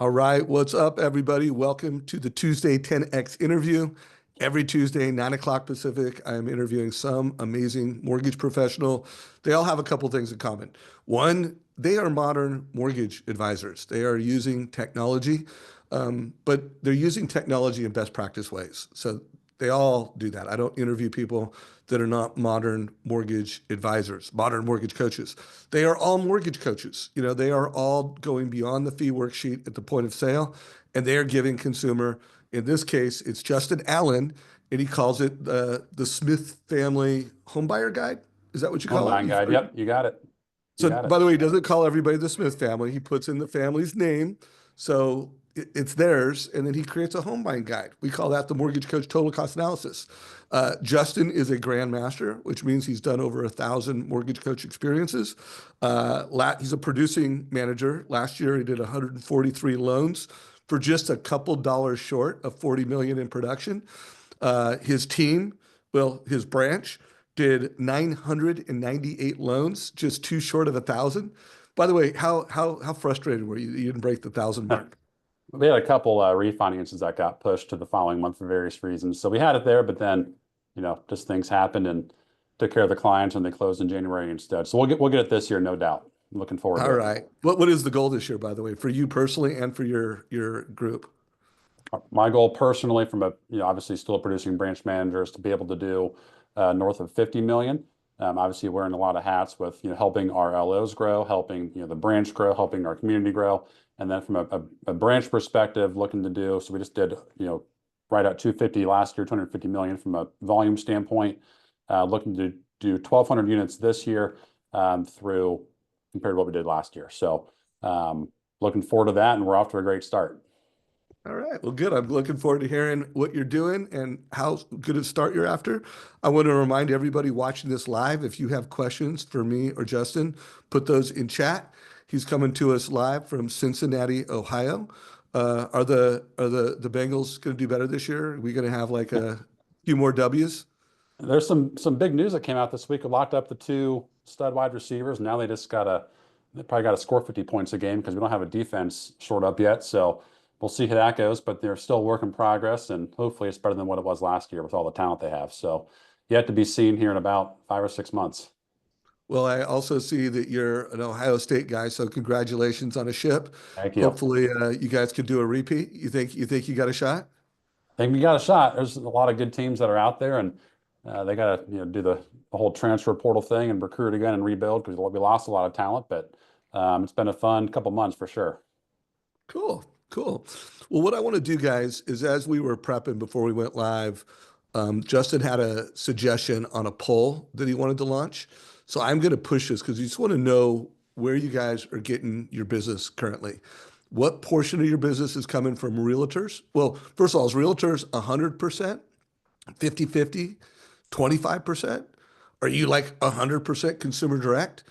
All right, what's up, everybody? Welcome to the Tuesday 10X interview. Every Tuesday, 9 o'clock Pacific, I am interviewing some amazing mortgage professional. They all have a couple things in common. One, they are modern mortgage advisors. They are using technology, but they're using technology in best practice ways. So they all do that. I don't interview people that are not modern mortgage advisors, modern mortgage coaches. They are all mortgage coaches. They are all going beyond the fee worksheet at the point of sale, and they are giving consumer, in this case, it's Justin Allen, and he calls it the Smith Family Homebuyer Guide. Is that what you Home call it? buying guide. Yep, you got it. You So, got by it. the way, he doesn't call everybody the Smith family. He puts in the family's name. So it's theirs. And then he creates a home buying guide. We call that the Mortgage Coach Total Cost Analysis. Justin is a grandmaster, which means he's done over 1,000 mortgage coach experiences. He's a producing manager. Last year, he did 143 loans for just a couple dollars short of 40 million in production. His team, his branch did 998 loans, just too short of 1,000. By the way, how frustrated were you that you didn't break the 1,000 mark? We had a couple refinances that got pushed to the following month for various reasons. So we had it there, but then, just things happened and took care of the clients and they closed in January instead. So we'll get it this year, no doubt. I'm looking forward to All it. right. What is the goal this year, by the way, for you personally and for your group? My goal personally, from obviously still a producing branch manager, is to be able to do north of 50 million. Obviously wearing a lot of hats with, helping our LOs grow, helping, the branch grow, helping our community grow. And then from a branch perspective, looking to do, so we just did, right at 250 last year, 250 million from a volume standpoint, looking to do 1,200 units this year through compared to what we did last year. So looking forward to that, and we're off to a great start. All right. Well, good. I'm looking forward to hearing what you're doing and how good a start you're after. I want to remind everybody watching this live, if you have questions for me or Justin, put those in chat. He's coming to us live from Cincinnati, Ohio. Are the Bengals going to do better this year? Are we going to have like a few more W's? There's some big news that came out this week. We locked up the two stud wide receivers. Now they probably got to score 50 points a game because we don't have a defense short up yet. So we'll see how that goes, but they're still work in progress, and hopefully it's better than what it was last year with all the talent they have. So yet to be seen here in about 5 or 6 months. Well, I also see that you're an Ohio State guy, so congratulations on a ship. Thank you. Hopefully, you guys can do a repeat. You think you got a shot? I think we got a shot. There's a lot of good teams that are out there, and they got to do the whole transfer portal thing and recruit again and rebuild because we lost a lot of talent. But it's been a fun couple months for sure. Cool, cool. Well, what I want to do, guys, is as we were prepping before we went live, Justin had a suggestion on a poll that he wanted to launch. So I'm going to push this because you just want to know where you guys are getting your business currently. What portion of your business is coming from realtors? Well, first of all, is realtors 100%, 50-50, 25%? Are you like 100% consumer direct?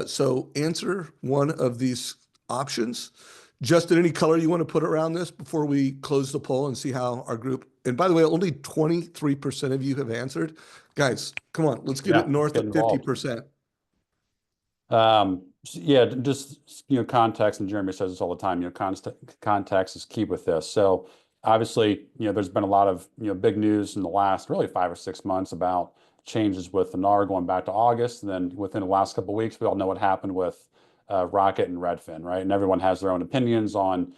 So answer one of these options. Justin, any color you want to put around this before we close the poll and see how our group, and by the way, only 23% of you have answered. Guys, come on, let's get it north of 50%. Yeah, just context, and Jeremy says this all the time. Context is key with this. So obviously, there's been a lot of big news in the last really 5 or 6 months about changes with the NAR going back to August, and then within the last couple of weeks, we all know what happened with Rocket and Redfin, right? And everyone has their own opinions on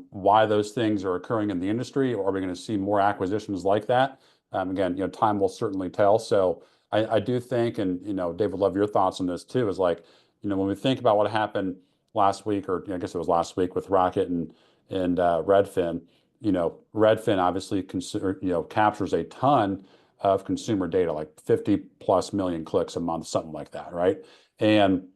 why those things are occurring in the industry. Or are we going to see more acquisitions like that? Again, time will certainly tell. So I do think, and Dave would love your thoughts on this too, is like, when we think about what happened last week, or I guess it was last week with Rocket and Redfin, Redfin obviously captures a ton of consumer data, like 50+ million clicks a month, something like that, right? And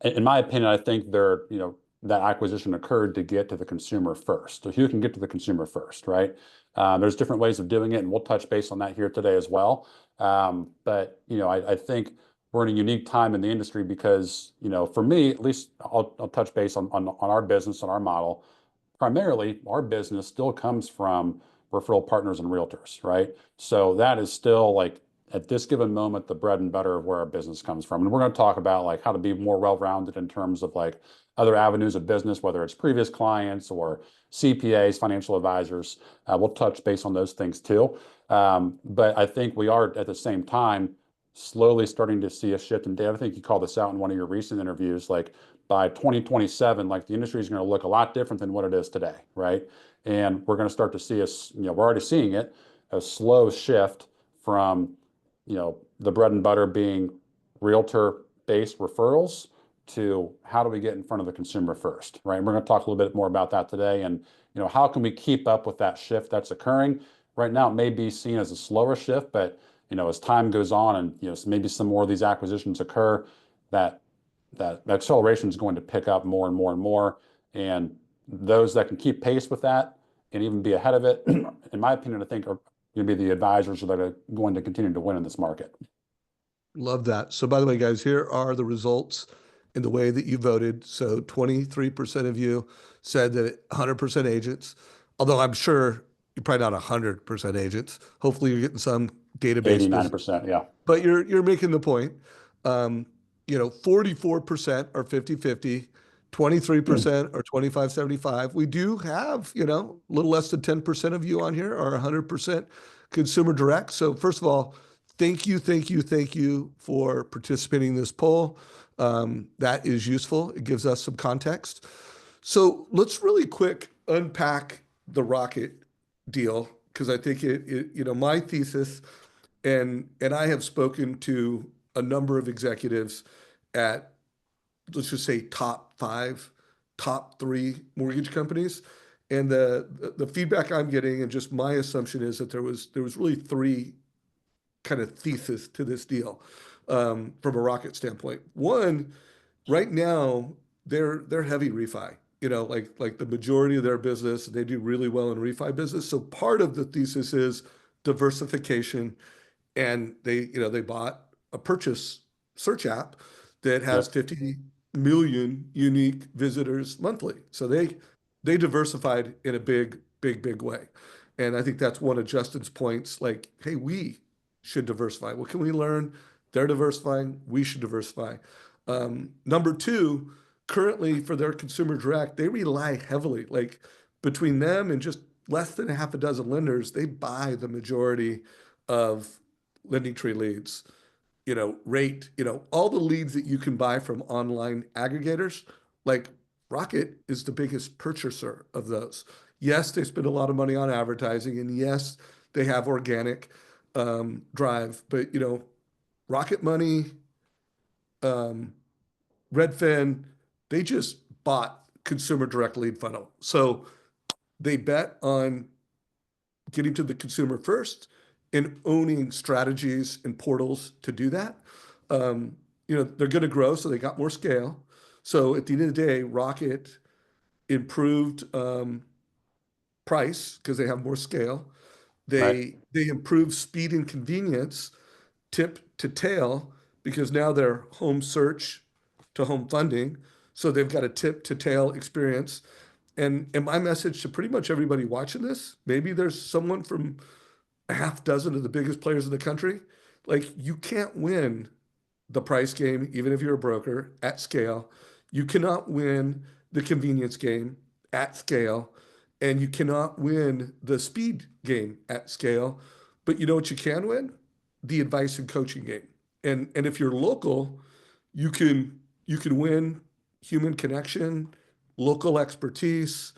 in my opinion, I think that acquisition occurred to get to the consumer first. So who can get to the consumer first, right? There's different ways of doing it, and we'll touch base on that here today as well. But I think we're in a unique time in the industry because for me at least, I'll touch base on our business, on our model. Primarily, our business still comes from referral partners and realtors, right? So that is still like at this given moment the bread and butter of where our business comes from. And we're going to talk about like how to be more well-rounded in terms of like other avenues of business, whether it's previous clients or CPAs, financial advisors. We'll touch base on those things too. But I think we are at the same time slowly starting to see a shift. And Dave, I think you called this out in one of your recent interviews, like by 2027, like the industry is going to look a lot different than what it is today, right? And we're going to start to see us, we're already seeing it, a slow shift from, the bread and butter being realtor-based referrals to how do we get in front of the consumer first, right? And we're going to talk a little bit more about that today. And, how can we keep up with that shift that's occurring? Right now, it may be seen as a slower shift, but, as time goes on and, maybe some more of these acquisitions occur, that acceleration is going to pick up more and more and more. And those that can keep pace with that and even be ahead of it, in my opinion, I think are going to be the advisors that are going to continue to win in this market. Love that. So by the way, guys, here are the results in the way that you voted. So 23% of you said that 100% agents, although I'm sure you're probably not 100% agents. Hopefully you're getting some database 80, business, 90%. Yeah. but you're making the point. 44% are 50-50, 23% are 25-75. We do have, a little less than 10% of you on here are 100% consumer direct. So first of all, thank you, thank you, thank you for participating in this poll. That is useful. It gives us some context. So let's really quick unpack the Rocket deal because I think my thesis, and I have spoken to a number of executives at, let's just say, top 5, top 3 mortgage companies. And the feedback I'm getting, and just my assumption is that there was really 3 kind of thesis to this deal from a Rocket standpoint. One, right now they're heavy refi. Like the majority of their business, they do really well in refi business. So part of the thesis is diversification, and they bought a purchase search app that has Yep. 50 million unique visitors monthly. So they diversified in a big, big, big way. And I think that's one of Justin's points. Like, hey, we should diversify. What can we learn? They're diversifying. We should diversify. Number 2, currently for their consumer direct, they rely heavily, like between them and just less than a half a dozen lenders, they buy the majority of LendingTree leads, rate, all the leads that you can buy from online aggregators. Like Rocket is the biggest purchaser of those. Yes, they spend a lot of money on advertising, and yes, they have organic drive, but Rocket Money, Redfin, they just bought consumer direct lead funnel. So they bet on getting to the consumer first and owning strategies and portals to do that. They're going to grow, so they got more scale. So at the end of the day, Rocket improved price because they have more scale. Right. They improved speed and convenience, tip to tail, because now they're home search to home funding. So they've got a tip to tail experience. And my message to pretty much everybody watching this, maybe there's someone from a half dozen of the biggest players in the country. Like, you can't win the price game, even if you're a broker at scale. You cannot win the convenience game at scale, and you cannot win the speed game at scale. But you know what you can win? The advice and coaching game. And if you're local, you can win human connection, local expertise,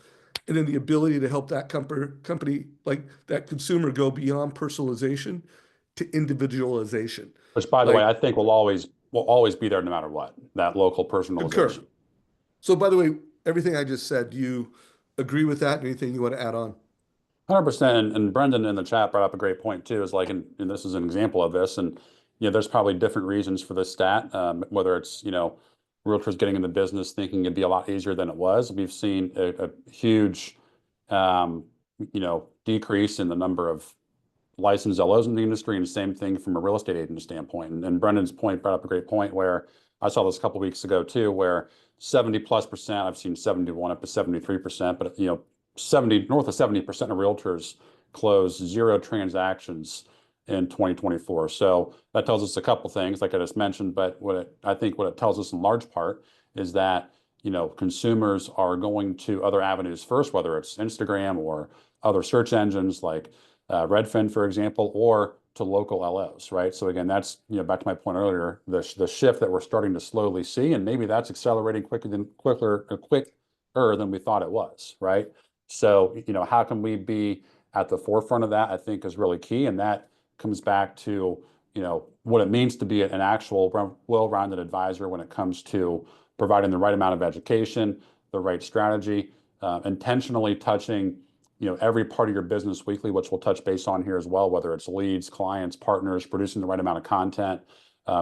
and then the ability to help that company, like that consumer, go beyond personalization to individualization. Which, by the way, Like, I think will always be there no matter what, that local concur. personalization. So, by the way, everything I just said, do you agree with that? Anything you want to add on? 100%. And Brendan in the chat brought up a great point too, is like, and this is an example of this. And, there's probably different reasons for this stat, whether it's, realtors getting in the business thinking it'd be a lot easier than it was. We've seen a huge, decrease in the number of licensed LOs in the industry, and the same thing from a real estate agent standpoint. And Brendan's point brought up a great point where I saw this a couple of weeks ago too, where 70+%, I've seen 71 up to 73%, but 70 north of 70% of realtors close 0 transactions in 2024. So that tells us a couple things, like I just mentioned, but I think what it tells us in large part is that, consumers are going to other avenues first, whether it's Instagram or other search engines like Redfin, for example, or to local LOs, right? So again, that's, back to my point earlier, the shift that we're starting to slowly see, and maybe that's accelerating quicker than we thought it was, right? So, how can we be at the forefront of that, I think is really key. And that comes back to, what it means to be an actual well-rounded advisor when it comes to providing the right amount of education, the right strategy, intentionally touching, every part of your business weekly, which we'll touch base on here as well, whether it's leads, clients, partners, producing the right amount of content,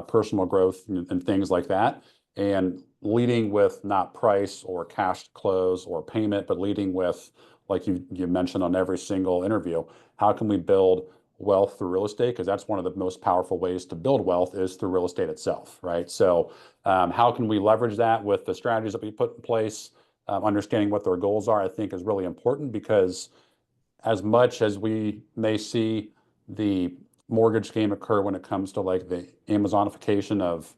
personal growth, and things like that. And leading with not price or cash close or payment, but leading with, like you mentioned on every single interview, how can we build wealth through real estate? Because that's one of the most powerful ways to build wealth is through real estate itself, right? So how can we leverage that with the strategies that we put in place? Understanding what their goals are, I think, is really important, because as much as we may see the mortgage game occur when it comes to like the Amazonification of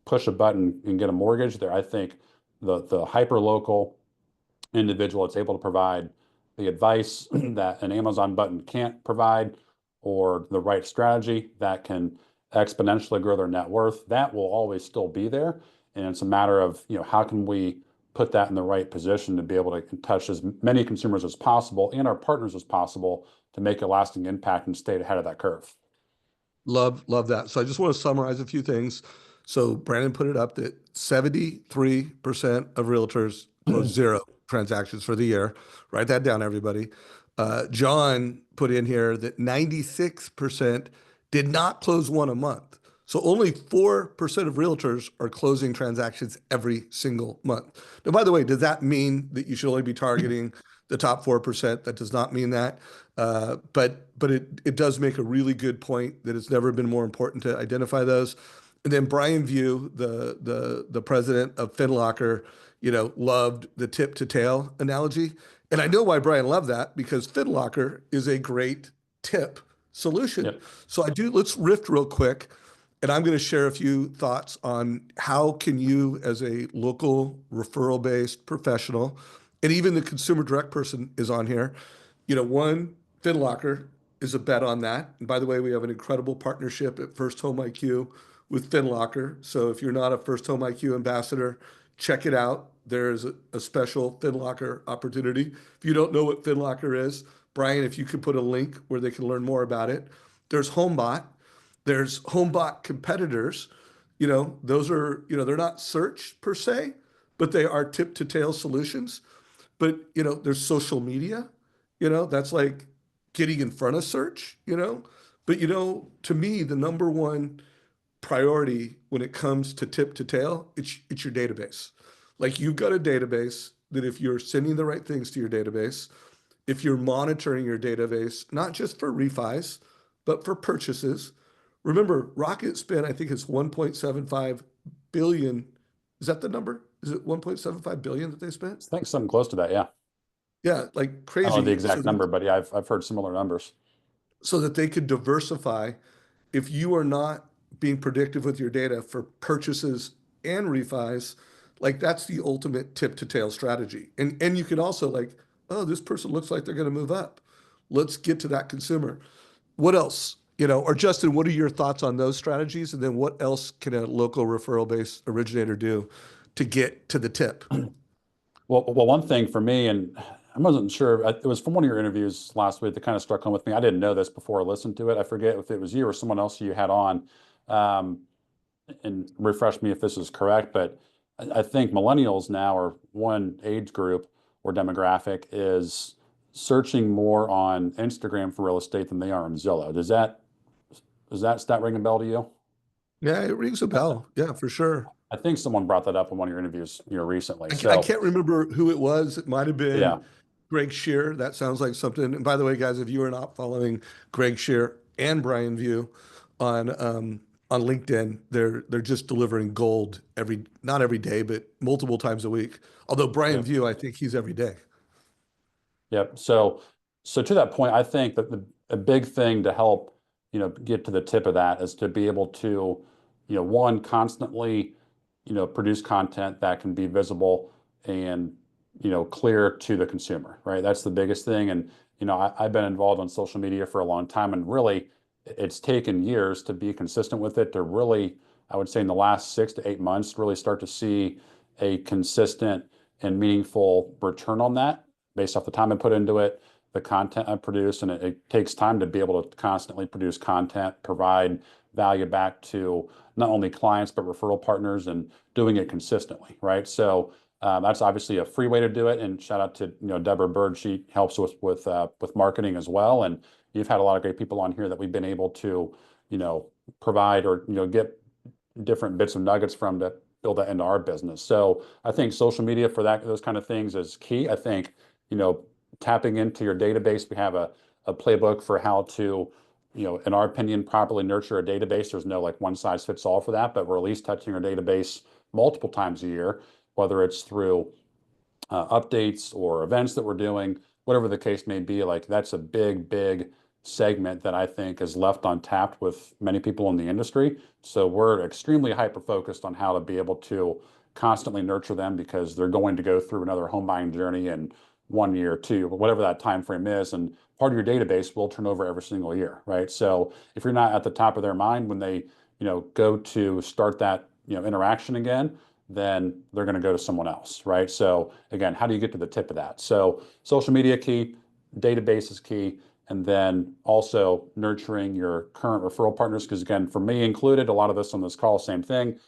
push a button and get a mortgage, there, I think the hyper local individual that's able to provide the advice that an Amazon button can't provide, or the right strategy that can exponentially grow their net worth, that will always still be there. And it's a matter of, how can we put that in the right position to be able to touch as many consumers as possible and our partners as possible to make a lasting impact and stay ahead of that curve. Love that. So I just want to summarize a few things. So Brandon put it up that 73% of realtors close zero transactions for the year. Write that down, everybody. John put in here that 96% did not close one a month. So only 4% of realtors are closing transactions every single month. Now, by the way, does that mean that you should only be targeting the top 4%? That does not mean that. But it does make a really good point that it's never been more important to identify those. And then Brian View, the president of FinLocker, loved the tip to tail analogy. And I know why Brian loved that, because FinLocker is a great tip solution. Yep. So let's riff real quick. And I'm going to share a few thoughts on how can you, as a local referral-based professional, and even the consumer direct person is on here. One, FinLocker is a bet on that. And by the way, we have an incredible partnership at First Home IQ with FinLocker. So if you're not a First Home IQ ambassador, check it out. There's a special FinLocker opportunity. If you don't know what FinLocker is, Brian, if you could put a link where they can learn more about it. There's HomeBot. There's HomeBot competitors. Those are, they're not search per se, but they are tip to tail solutions. But, there's social media, that's like getting in front of search. But, to me, the number one priority when it comes to tip to tail, it's your database. Like, you've got a database that if you're sending the right things to your database, if you're monitoring your database, not just for refis, but for purchases. Remember, Rocket spent, I think it's 1.75 billion. Is that the number? Is it 1.75 billion that they spent? I think something close to that. Yeah. Yeah, like I don't know the crazy. exact number, but yeah, I've heard similar numbers. So that they could diversify. If you are not being predictive with your data for purchases and refis, like that's the ultimate tip to tail strategy. And you could also like, oh, this person looks like they're going to move up. Let's get to that consumer. What else? Or Justin, what are your thoughts on those strategies? And then what else can a local referral based originator do to get to the tip? Well, one thing for me, and I wasn't sure, it was from one of your interviews last week that kind of struck home with me. I didn't know this before I listened to it. I forget if it was you or someone else you had on, um, and refresh me if this is correct, but I think millennials now are one age group or demographic is searching more on Instagram for real estate than they are on Zillow. Does that stat ring a bell to you? Yeah, it rings a bell. Yeah, for sure. I think someone brought that up in one of your interviews, recently. I So can't remember who it was. It might have yeah, been Greg Shear. That sounds like something. And by the way, guys, if you are not following Greg Shear and Brian View on LinkedIn, they're just delivering gold not every day, but multiple times a week. Although Brian yeah, View, I think he's every day. yep. So to that point, I think that a big thing to help, get to the tip of that is to be able to, one, constantly, produce content that can be visible and, clear to the consumer, right? That's the biggest thing. And, I've been involved on social media for a long time, and really it's taken years to be consistent with it, to really, I would say in the last 6 to 8 months, really start to see a consistent and meaningful return on that based off the time I put into it, the content I produce. And it takes time to be able to constantly produce content, provide value back to not only clients, but referral partners, and doing it consistently, right? So that's obviously a free way to do it. And shout out to Deborah Bird. She helps with marketing as well. And you've had a lot of great people on here that we've been able to provide or get different bits of nuggets from to build that into our business. So I think social media for those kind of things is key. I think tapping into your database. We have a playbook for how to, in our opinion, properly nurture a database. There's no like one size fits all for that, but we're at least touching our database multiple times a year, whether it's through updates or events that we're doing, whatever the case may be. Like that's a big segment that I think is left untapped with many people in the industry. So we're extremely hyper focused on how to be able to constantly nurture them, because they're going to go through another home buying journey in 1 year, 2, whatever that time frame is. And part of your database will turn over every single year, right? So if you're not at the top of their mind when they, go to start that, interaction again, then they're going to go to someone else, right? So again, how do you get to the tip of that? So social media key, database is key, and then also nurturing your current referral partners. Because again, for me included, a lot of us on this call, same thing.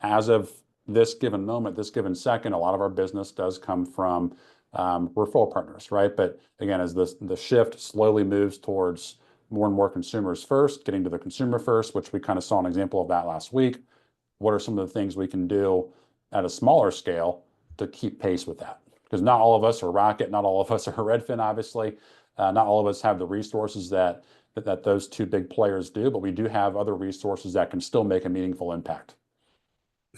As of this given moment, this given second, a lot of our business does come from referral partners, right? But again, as the shift slowly moves towards more and more consumers first, getting to the consumer first, which we kind of saw an example of that last week. What are some of the things we can do at a smaller scale to keep pace with that? Because not all of us are Rocket, not all of us are Redfin, obviously. Not all of us have the resources that those two big players do, but we do have other resources that can still make a meaningful impact.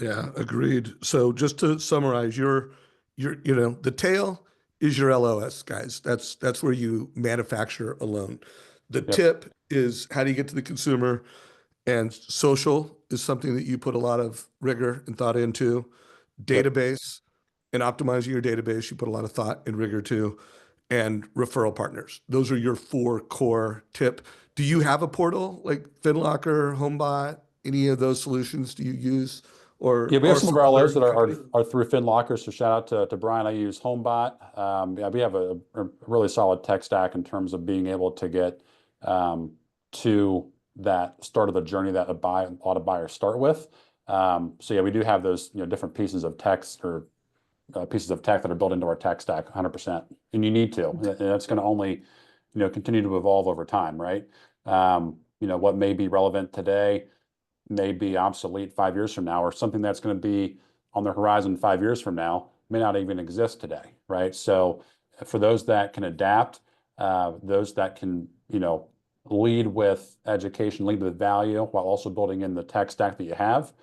Yeah, agreed. So just to summarize, the tail is your LOS, guys. That's where you manufacture a loan. The Yep. tip is how do you get to the consumer, and social is something that you put a lot of rigor and thought into. Yep. Database and optimizing your database, you put a lot of thought and rigor to, and referral partners. Those are your four core tip. Do you have a portal like FinLocker, HomeBot, any of those solutions do you use, Yeah, we have or some of some our other LOs in that your company? are through FinLocker. So shout out to Brian. I use HomeBot. Yeah, we have a really solid tech stack in terms of being able to get to that start of the journey that a lot of buyers start with. So yeah, we do have those different pieces of text or pieces of tech that are built into our tech stack 100%. And you need to. And that's going to only continue to evolve over time, right? What may be relevant today may be obsolete 5 years from now, or something that's going to be on the horizon 5 years from now may not even exist today, right? So for those that can adapt, those that can, lead with education, lead with value, while also building in the tech stack that you have,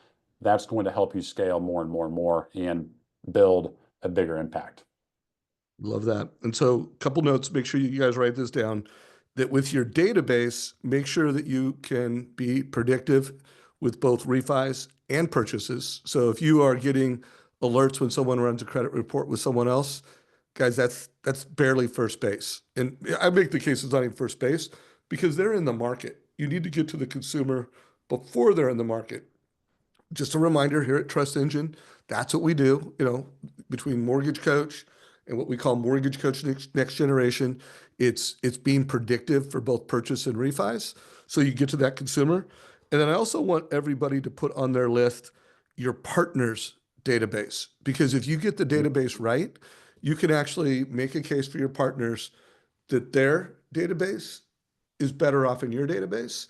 that's going to help you scale more and more and more and build a bigger impact. Love that. And so, a couple notes, make sure you guys write this down, that with your database, make sure that you can be predictive with both refis and purchases. So if you are getting alerts when someone runs a credit report with someone else, guys, that's barely first base. And I make the case it's not even first base because they're in the market. You need to get to the consumer before they're in the market. Just a reminder here at Trust Engine, that's what we do, between Mortgage Coach and what we call Mortgage Coach Next Generation. It's being predictive for both purchase and refis. So you get to that consumer. And then I also want everybody to put on their list your partners database, because if you get the database right, you can actually make a case for your partners that their database is better off in your database,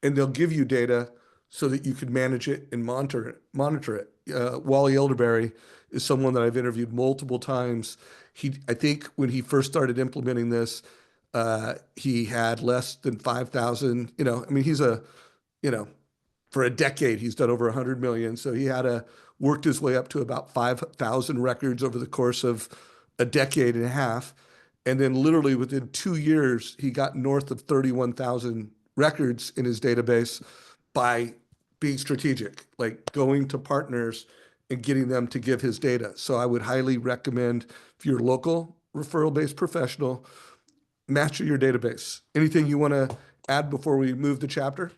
and they'll give you data so that you can manage it and monitor it. Wally Elderberry is someone that I've interviewed multiple times. I think when he first started implementing this, he had less than 5,000. I mean, you know, for a decade, he's done over 100 million. So he worked his way up to about 5,000 records over the course of a decade and a half. And then literally within 2 years, he got north of 31,000 records in his database by being strategic, like going to partners and getting them to give his data. So I would highly recommend, if you're a local referral-based professional, master your database. Anything you want to add before we move the chapter?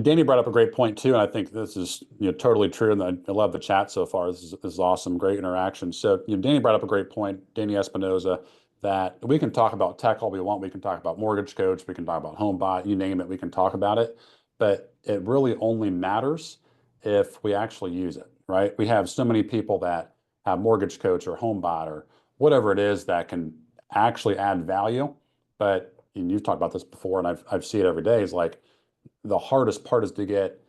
Danny brought up a great point too, and I think this is totally true. And I love the chat so far. This is awesome, great interaction. So Danny brought up a great point, Danny Espinoza, that we can talk about tech all we want. We can talk about Mortgage Coach, we can talk about HomeBot, you name it, we can talk about it. But it really only matters if we actually use it, right? We have so many people that have Mortgage Coach or HomeBot or whatever it is that can actually add value. But and you've talked about this before, and I've seen it every day. Is like the hardest part is to get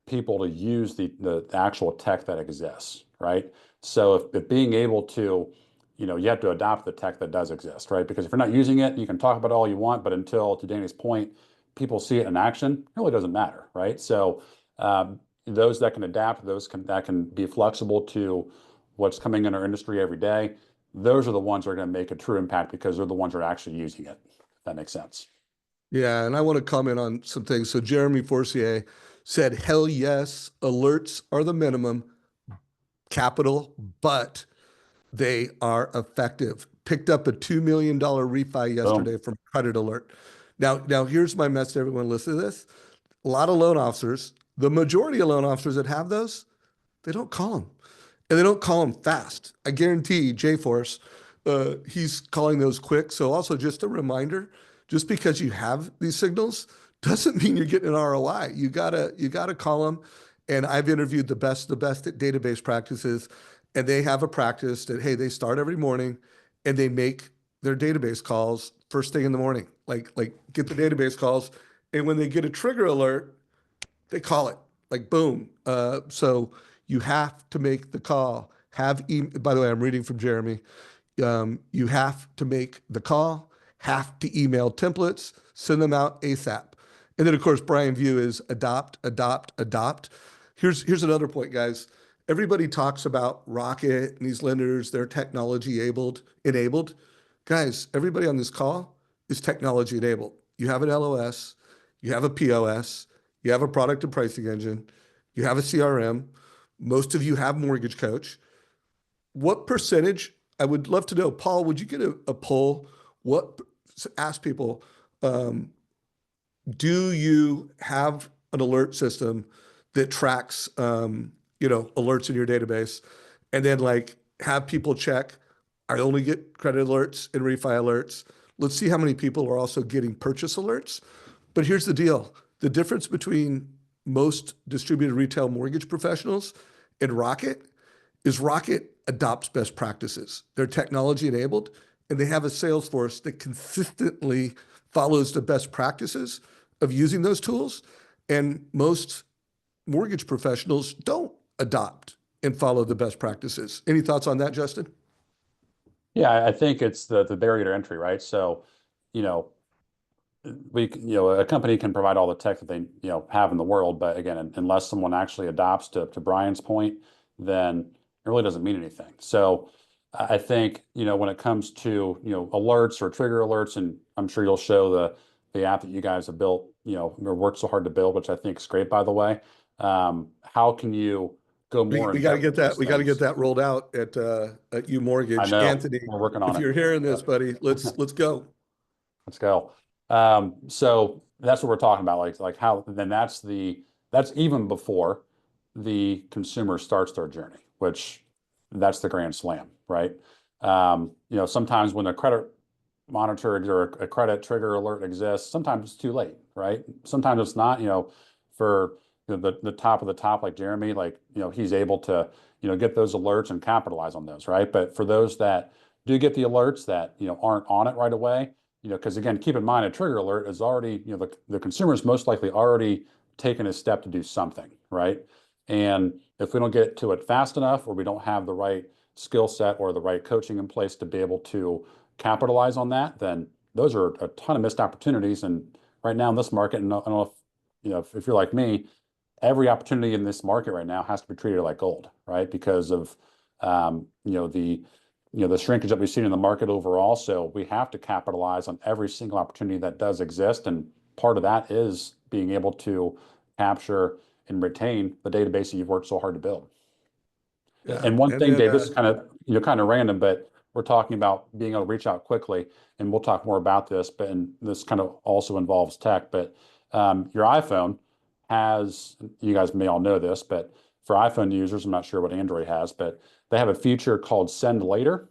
people to use the actual tech that exists, right? So if being able to, you have to adopt the tech that does exist, right? Because if you're not using it, you can talk about it all you want, but until, to Danny's point, people see it in action, it really doesn't matter, right? So those that can adapt, that can be flexible to what's coming in our industry every day, those are the ones that are going to make a true impact because they're the ones that are actually using it. If that makes sense. Yeah, and I want to comment on some things. So Jeremy Forcier said, hell yes, alerts are the minimum, capital, but they are effective. Picked up a $2 million refi Boom. yesterday from Credit Alert. Now here's my message to everyone listening to this. A lot of loan officers, the majority of loan officers that have those, they don't call them. And they don't call them fast. I guarantee J-Force, he's calling those quick. So also just a reminder, just because you have these signals doesn't mean you're getting an ROI. You gotta call them. And I've interviewed the best at database practices, and they have a practice that, hey, they start every morning and they make their database calls first thing in the morning. Like get the database calls. And when they get a trigger alert, they call it like boom. So you have to make the call. By the way, I'm reading from Jeremy. You have to make the call, have to email templates, send them out ASAP. And then, of course, Brian View is adopt, adopt, adopt. Here's another point, guys. Everybody talks about Rocket and these lenders, they're technology enabled. Guys, everybody on this call is technology enabled. You have an LOS, you have a POS, you have a product and pricing engine, you have a CRM. Most of you have Mortgage Coach. What percentage? I would love to know, Paul, would you get a poll? What ask people, do you have an alert system that tracks alerts in your database? And then like have people check, I only get credit alerts and refi alerts. Let's see how many people are also getting purchase alerts. But here's the deal. The difference between most distributed retail mortgage professionals and Rocket is Rocket adopts best practices. They're technology enabled and they have a sales force that consistently follows the best practices of using those tools. And most mortgage professionals don't adopt and follow the best practices. Any thoughts on that, Justin? Yeah, I think it's the barrier to entry, right? So, you know, a company can provide all the tech that they, have in the world, but again, unless someone actually adopts to Brian's point, then it really doesn't mean anything. So I think, when it comes to, alerts or trigger alerts, and I'm sure you'll show the app that you guys have built, or worked so hard to build, which I think is great, by the way. How can you go We, more we in got to depth get with that. those We got to get things? that rolled out at U I Mortgage. know Anthony, we're working if on it. you're hearing this, Yep. buddy, let's go. Let's go. So that's what we're talking about. Like how then that's even before the consumer starts their journey, which that's the grand slam, right? Sometimes when a credit monitor or a credit trigger alert exists, sometimes it's too late, right? Sometimes it's not, for the top of the top, like Jeremy, like, he's able to, get those alerts and capitalize on those, right? But for those that do get the alerts that, aren't on it right away, because again, keep in mind, a trigger alert is already, the consumer is most likely already taken a step to do something, right? And if we don't get to it fast enough, or we don't have the right skill set or the right coaching in place to be able to capitalize on that, then those are a ton of missed opportunities. And right now in this market, and I don't know if, if you're like me, every opportunity in this market right now has to be treated like gold, right? Because of, the shrinkage that we've seen in the market overall. So we have to capitalize on every single opportunity that does exist. And part of that is being able to capture and retain the database that you've worked so hard to build. Yeah. And one And thing, then, Dave, this is kind of random, but we're talking about being able to reach out quickly, and we'll talk more about this. But and this kind of also involves tech. But your iPhone has, you guys may all know this, but for iPhone users, I'm not sure what Android has, but they have a feature called Send Later.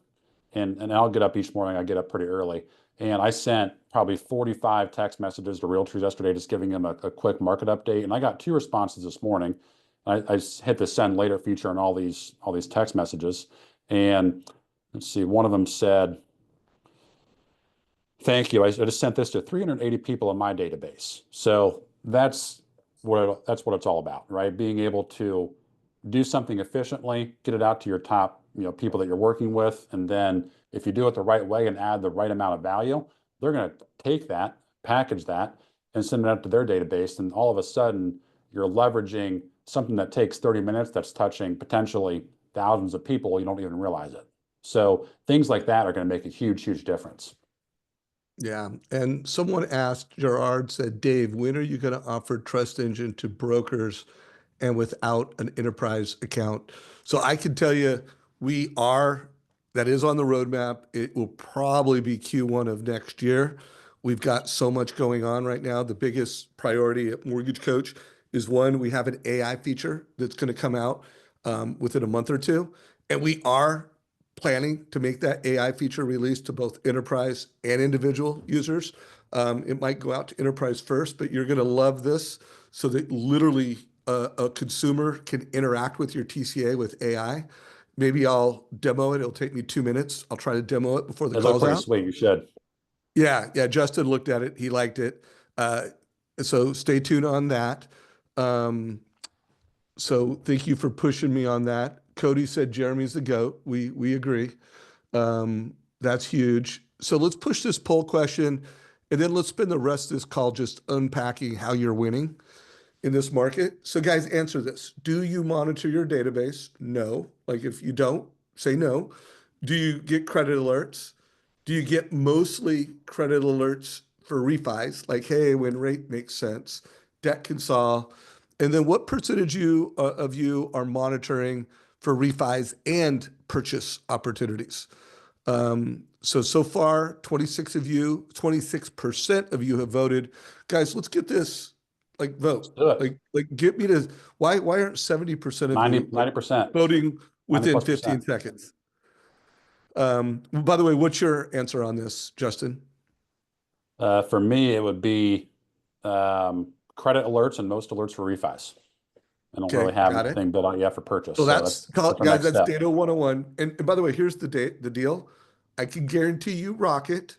And I'll get up each morning. I get up pretty early, and I sent probably 45 text messages to realtors yesterday, just giving them a quick market update. And I got two responses this morning. I hit the send later feature on all these text messages, and let's see, one of them said, "Thank you. I just sent this to 380 people in my database." So that's what it's all about, right? Being able to do something efficiently, get it out to your top, people that you're working with, and then if you do it the right way and add the right amount of value, they're going to take that, package that, and send it out to their database. And all of a sudden, you're leveraging something that takes 30 minutes that's touching potentially thousands of people. You don't even realize it. So things like that are going to make a huge, huge difference. yeah. And someone asked, Gerard said, Dave, when are you going to offer Trust Engine to brokers and without an enterprise account? So I can tell you, that is on the roadmap. It will probably be Q1 of next year. We've got so much going on right now. The biggest priority at Mortgage Coach is one, we have an AI feature that's going to come out within a month or two. And we are planning to make that AI feature released to both enterprise and individual users. It might go out to enterprise first, but you're going to love this so that literally a consumer can interact with your TCA with AI. Maybe I'll demo it. It'll take me 2 minutes. I'll try to demo it before the It looked call's pretty out. sweet. You should. Yeah, yeah. Justin looked at it. He liked it. Uh, so stay tuned on that. Um, so thank you for pushing me on that. Cody said Jeremy's the GOAT. We agree. That's huge. So let's push this poll question, and then let's spend the rest of this call just unpacking how you're winning in this market. So guys, answer this. Do you monitor your database? No. Like if you don't, say no. Do you get credit alerts? Do you get mostly credit alerts for refis? Like, hey, when rate makes sense, debt consol. And then what percentage of you are monitoring for refis and purchase opportunities? So far, 26% of you have voted. Guys, let's get this, like, Let's vote. do it. Like get me to, why aren't 70% of 90, you like 90%, voting 90 within plus 15 percent. seconds? By the way, what's your answer on this, Justin? For me, it would be credit alerts and most alerts for refis. I don't really Okay, have got it. anything built out yet for purchase. So So that's, that's our guys, next that's step. data 101. And by the way, here's the deal. I can guarantee you Rocket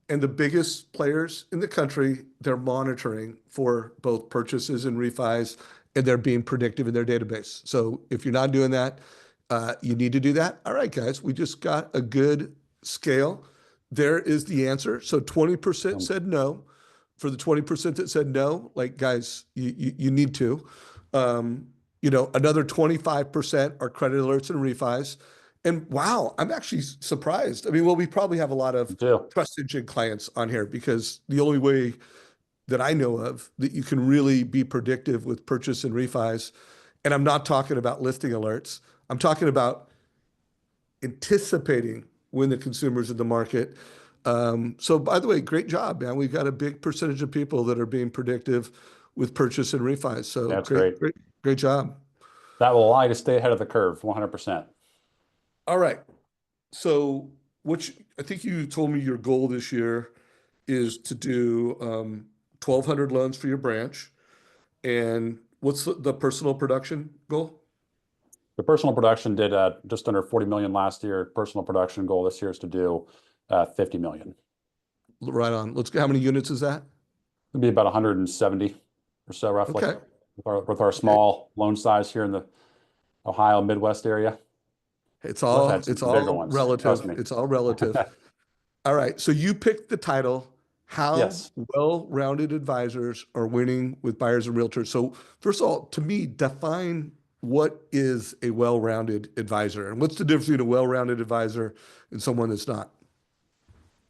and the biggest players in the country, they're monitoring for both purchases and refis, and they're being predictive in their database. So if you're not doing that, you need to do that. All right, guys, we just got a good scale. There is the answer. So 20% said no. For the 20% that said no, like guys, you need to. Another 25% are credit alerts and refis. And wow, I'm actually surprised. I mean, well, we probably have a lot Me of too. trust engine clients on here because the only way that I know of that you can really be predictive with purchase and refis, and I'm not talking about listing alerts, I'm talking about anticipating when the consumer's in the market. So by the way, great job, man. We've got a big percentage of people that are being predictive with purchase and refis. So That's great. great job. That will allow you to stay ahead of the curve 100%. All right. So, which I think you told me your goal this year is to do 1,200 loans for your branch. And what's the personal production goal? The personal production did just under 40 million last year. Personal production goal this year is to do 50 million. Right on. Let's get, how many units is that? It'd be about 170 or so roughly Okay. with our Okay. small loan size here in the Ohio Midwest area. It's We've all had some it's bigger all ones, trust relative. me. It's all relative. All right. So you picked the title, How Yes. Well-Rounded Advisors Are Winning with Buyers and Realtors. So first of all, to me, define what is a well-rounded advisor and what's the difference between a well-rounded advisor and someone that's not?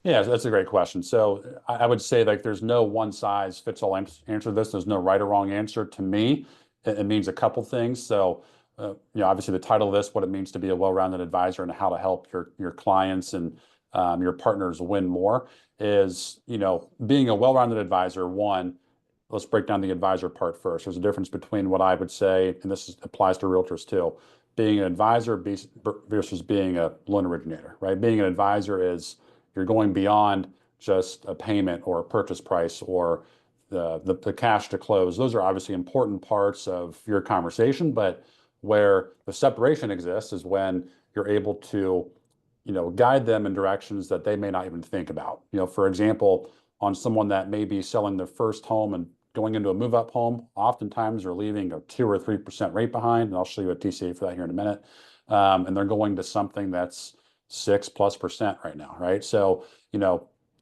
Yeah, that's a great question. So I would say like there's no one size fits all answer to this. There's no right or wrong answer. To me, it means a couple things. So obviously the title of this, what it means to be a well-rounded advisor and how to help your clients and your partners win more is, being a well-rounded advisor. One, let's break down the advisor part first. There's a difference between what I would say, and applies to realtors too, being an advisor versus being a loan originator, right? Being an advisor is you're going beyond just a payment or a purchase price or the cash to close. Those are obviously important parts of your conversation, but where the separation exists is when you're able to, guide them in directions that they may not even think about. For example, on someone that may be selling their first home and going into a move-up home, oftentimes they're leaving a 2 or 3% rate behind, and I'll show you a TCA for that here in a minute. And they're going to something that's 6+% right now, right? So,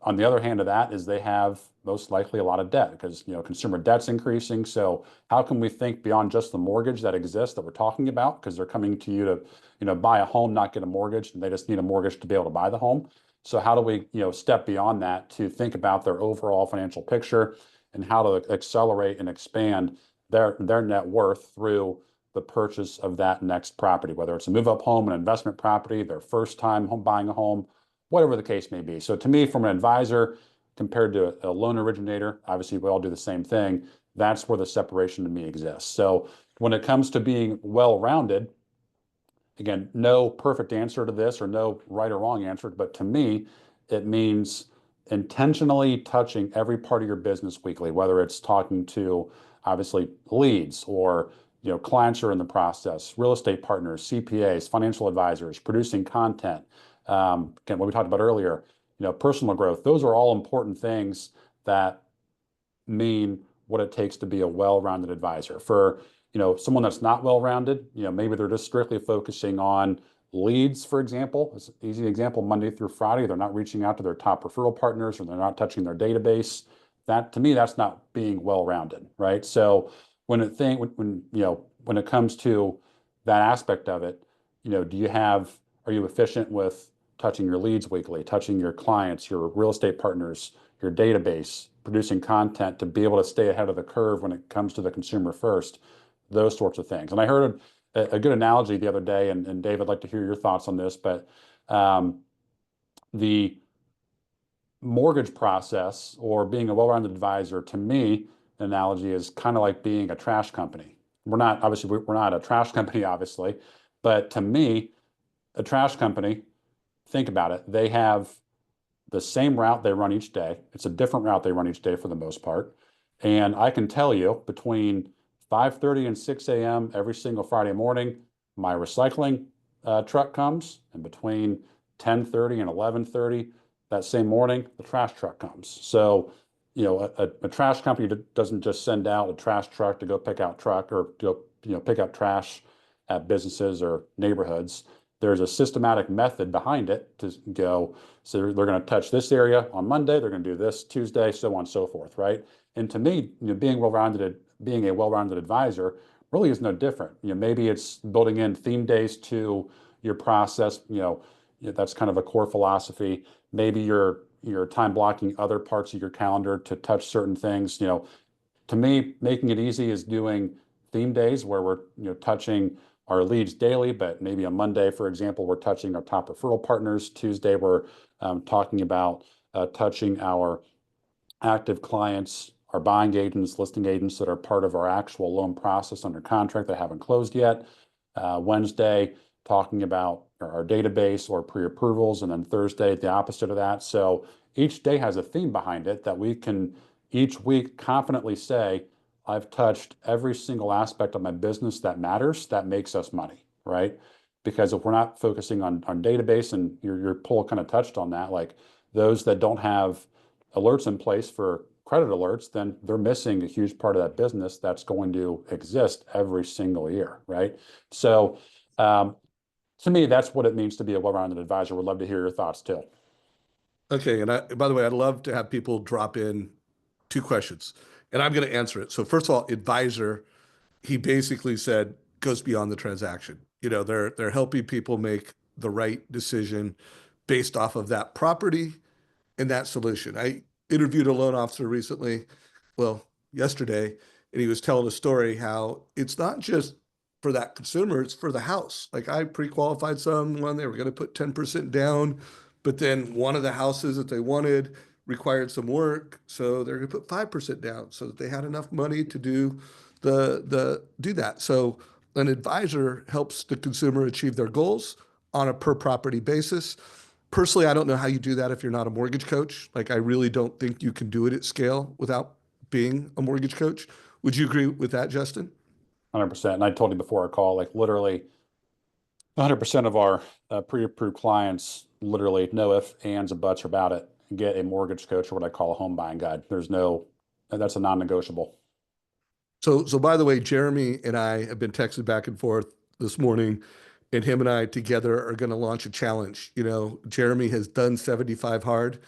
on the other hand of that is they have most likely a lot of debt because, consumer debt's increasing. So how can we think beyond just the mortgage that exists that we're talking about? Because they're coming to you to, buy a home, not get a mortgage, and they just need a mortgage to be able to buy the home. So how do we, step beyond that to think about their overall financial picture and how to accelerate and expand their net worth through the purchase of that next property, whether it's a move-up home, an investment property, their first time home buying a home, whatever the case may be. So to me, from an advisor compared to a loan originator, obviously we all do the same thing. That's where the separation to me exists. So when it comes to being well-rounded, again, no perfect answer to this or no right or wrong answer, but to me, it means intentionally touching every part of your business weekly, whether it's talking to obviously leads or clients who are in the process, real estate partners, CPAs, financial advisors, producing content. Again, what we talked about earlier, personal growth. Those are all important things that mean what it takes to be a well-rounded advisor. For someone that's not well-rounded, maybe they're just strictly focusing on leads, for example. It's an easy example, Monday through Friday, they're not reaching out to their top referral partners or they're not touching their database. That to me, that's not being well-rounded, right? So when it comes to that aspect of it, are you efficient with touching your leads weekly, touching your clients, your real estate partners, your database, producing content to be able to stay ahead of the curve when it comes to the consumer first, those sorts of things. And I heard a good analogy the other day, and Dave, I'd like to hear your thoughts on this, but the mortgage process or being a well-rounded advisor, to me, an analogy is kind of like being a trash company. We're not a trash company, obviously, but to me, a trash company, think about it, they have the same route they run each day. It's a different route they run each day for the most part. And I can tell you between 5:30 and 6 a.m. every single Friday morning, my recycling truck comes, and between 10:30 and 11:30 that same morning, the trash truck comes. So, a trash company doesn't just send out a trash truck to go pick out truck or go, pick up trash at businesses or neighborhoods. There's a systematic method behind it to go. So they're going to touch this area on Monday. They're going to do this Tuesday, so on and so forth, right? And to me, being a well-rounded advisor really is no different. Maybe it's building in theme days to your process. That's kind of a core philosophy. Maybe you're time blocking other parts of your calendar to touch certain things. To me, making it easy is doing theme days where we're touching our leads daily, but maybe on Monday, for example, we're touching our top referral partners. Tuesday, we're talking about touching our active clients, our buying agents, listing agents that are part of our actual loan process under contract that haven't closed yet. Wednesday, talking about our database or pre-approvals, and then Thursday, the opposite of that. So each day has a theme behind it that we can each week confidently say, I've touched every single aspect of my business that matters, that makes us money, right? Because if we're not focusing on database, and your poll kind of touched on that, like those that don't have alerts in place for credit alerts, then they're missing a huge part of that business that's going to exist every single year, right? So to me, that's what it means to be a well-rounded advisor. Would love to hear your thoughts too. Okay, and by the way, I'd love to have people drop in two questions, and I'm going to answer it. So first of all, advisor, he basically said goes beyond the transaction. They're helping people make the right decision based off of that property in that solution. I interviewed a loan officer recently, well, yesterday, and he was telling a story how it's not just for that consumer, it's for the house. Like I pre-qualified someone, they were going to put 10% down, but then one of the houses that they wanted required some work, so they're going to put 5% down so that they had enough money to do the do that. So an advisor helps the consumer achieve their goals on a per property basis. Personally, I don't know how you do that if you're not a mortgage coach. Like, I really don't think you can do it at scale without being a mortgage coach. Would you agree with that, Justin? 100%. And I told you before our call, like literally 100% of our pre-approved clients, literally no ifs, ands, or buts about it, get a mortgage coach or what I call a home buying guide. There's no, that's a non-negotiable. So by the way, Jeremy and I have been texting back and forth this morning, and him and I together are going to launch a challenge. You know, Jeremy has done 75 hard.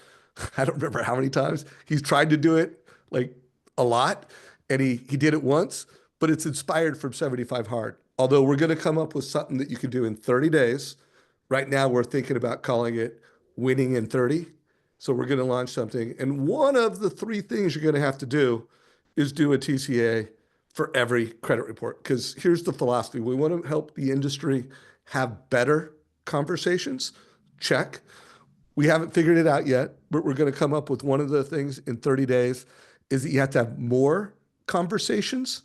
I don't remember how many times he's tried to do it, like a lot, and he did it once, but it's inspired from 75 hard. Although we're going to come up with something that you can do in 30 days. Right now, we're thinking about calling it winning in 30. So we're going to launch something, and one of the three things you're going to have to do is do a TCA for every credit report. Because here's the philosophy: we want to help the industry have better conversations. Check. We haven't figured it out yet, but we're going to come up with one of the things in 30 days is that you have to have more conversations.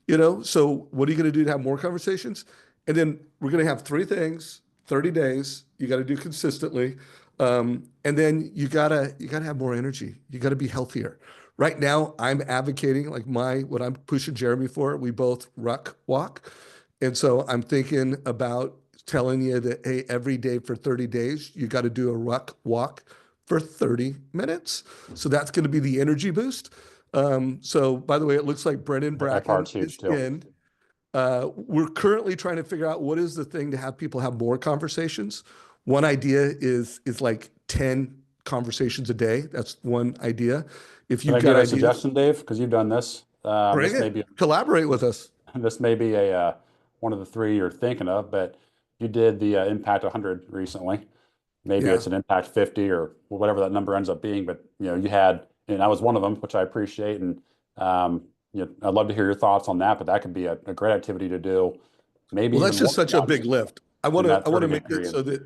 So what are you going to do to have more conversations? And then we're going to have three things, 30 days. You got to do consistently. And then you gotta have more energy. You got to be healthier. Right now, I'm advocating like what I'm pushing Jeremy for. We both ruck walk. And so I'm thinking about telling you that, hey, every day for 30 days, you got to do a ruck walk for 30 minutes. So that's going to be the energy boost. So by the way, it looks like Brennan That Bracken part's huge is too. in. We're currently trying to figure out what is the thing to have people have more conversations. One idea is like 10 conversations a day. That's one idea. If Can you've I got give a ideas, suggestion, Dave? Because you've done this. bring This may it. be Collaborate with this, us. this may be a one of the three you're thinking of, but you did the Impact 100 recently. Maybe Yeah. it's an Impact 50 or whatever that number ends up being. But you had, and I was one of them, which I appreciate. And I'd love to hear your thoughts on that. But that could be a great activity to do, maybe Well, that's even just more such a big times lift. I in want to that I want to 30-day make it period. so that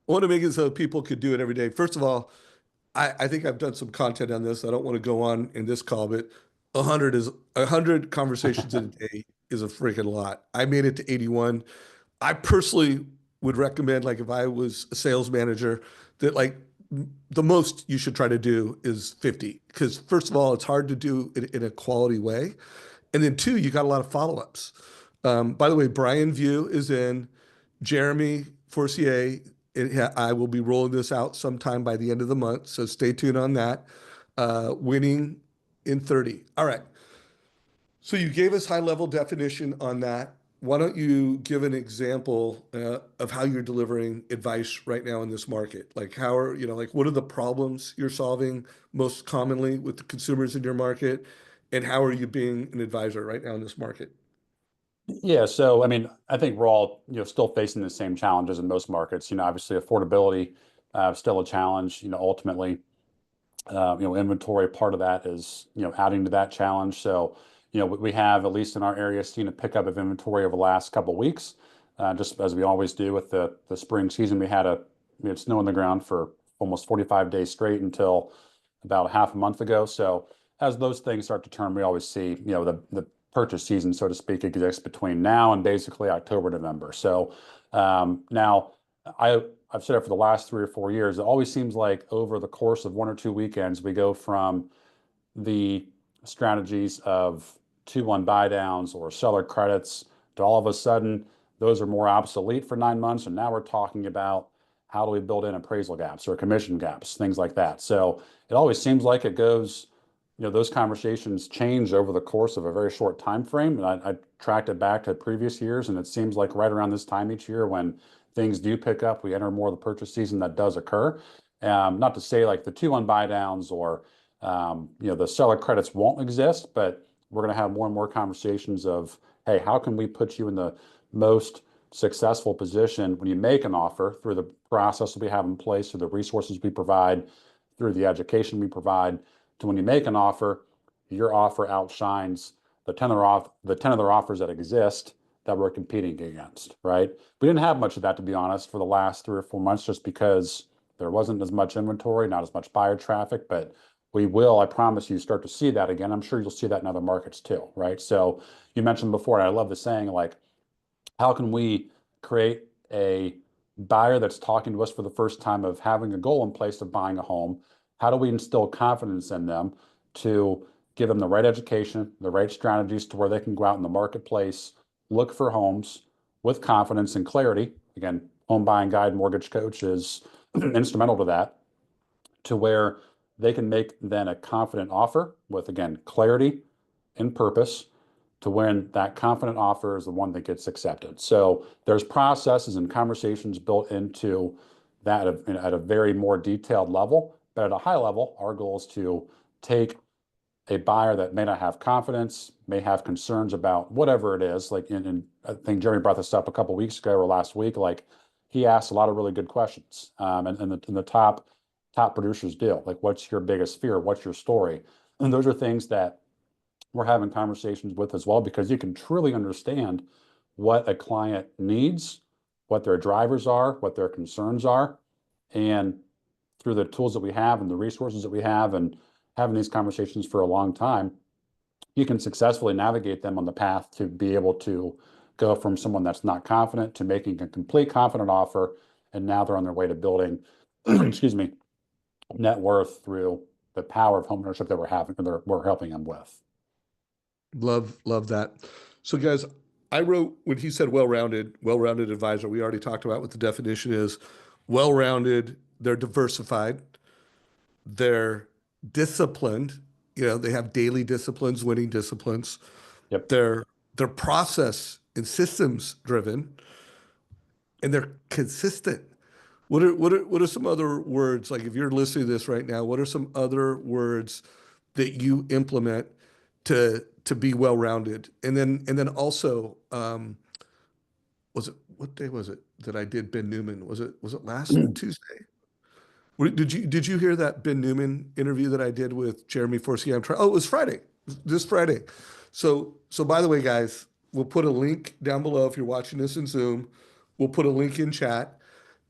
I want to make it so people could do it every day. First of all, I think I've done some content on this. I don't want to go on in this call, but 100 conversations in a day is a freaking lot. I made it to 81. I personally would recommend, like, if I was a sales manager, that like the most you should try to do is 50. Because first of all, it's hard to do it in a quality way. And then two, you got a lot of follow-ups. By the way, Brian View is in, Jeremy Forcier. I will be rolling this out sometime by the end of the month, so stay tuned on that. Winning in 30. All right. So you gave us high level definition on that. Why don't you give an example of how you're delivering advice right now in this market? Like like what are the problems you're solving most commonly with the consumers in your market? And how are you being an advisor right now in this market? Yeah, so I mean, I think we're all still facing the same challenges in most markets. Obviously affordability still a challenge. Ultimately, inventory part of that is adding to that challenge. So we have, at least in our area, seen a pickup of inventory over the last couple of weeks, just as we always do with the spring season. We had snow on the ground for almost 45 days straight until about half a month ago. So as those things start to turn, we always see the purchase season, so to speak, exists between now and basically October, November. So now I I've said it for the last 3 or 4 years. It always seems like over the course of 1 or 2 weekends, we go from the strategies of 2-1 buy downs or seller credits to all of a sudden those are more obsolete for 9 months. And now we're talking about how do we build in appraisal gaps or commission gaps, things like that. So it always seems like it goes, those conversations change over the course of a very short time frame. And I tracked it back to previous years, and it seems like right around this time each year when things do pick up, we enter more of the purchase season, that does occur. Not to say like the 2-1 buy downs or the seller credits won't exist, but we're going to have more and more conversations of, hey, how can we put you in the most successful position when you make an offer through the process that we have in place, through the resources we provide, through the education we provide to when you make an offer, your offer outshines the 10 other offers that exist that we're competing against, right? We didn't have much of that, to be honest, for the last 3 or 4 months, just because there wasn't as much inventory, not as much buyer traffic, but we will, I promise you, start to see that again. I'm sure you'll see that in other markets too, right? So you mentioned before, and I love the saying, like, how can we create a buyer that's talking to us for the first time of having a goal in place of buying a home? How do we instill confidence in them to give them the right education, the right strategies to where they can go out in the marketplace, look for homes with confidence and clarity? Again, home buying guide, mortgage coach is instrumental to that, to where they can make then a confident offer with, again, clarity and purpose, to when that confident offer is the one that gets accepted. So there's processes and conversations built into that at a very more detailed level. But at a high level, our goal is to take a buyer that may not have confidence, may have concerns about whatever it is. Like I think Jeremy brought this up a couple of weeks ago or last week. Like, he asked a lot of really good questions, and the top producers do. Like, what's your biggest fear? What's your story? And those are things that we're having conversations with as well, because you can truly understand what a client needs, what their drivers are, what their concerns are. And through the tools that we have and the resources that we have, and having these conversations for a long time, you can successfully navigate them on the path to be able to go from someone that's not confident to making a complete confident offer. And now they're on their way to building, excuse me, net worth through the power of homeownership that we're helping them with. Love that. So guys, I wrote when he said well-rounded advisor, we already talked about what the definition is. Well-rounded, they're diversified, they're disciplined, they have daily disciplines, winning disciplines. Yep. They're process and systems driven, and they're consistent. What are some other words, like if you're listening to this right now, what are some other words that you implement to be well-rounded? And then also, was it, what day was it that I did Ben Newman? Was it last Tuesday? Did you hear that Ben Newman interview that I did with Jeremy Forcier? Oh, it was Friday, this Friday. So by the way, guys, we'll put a link down below if you're watching this in Zoom. We'll put a link in chat.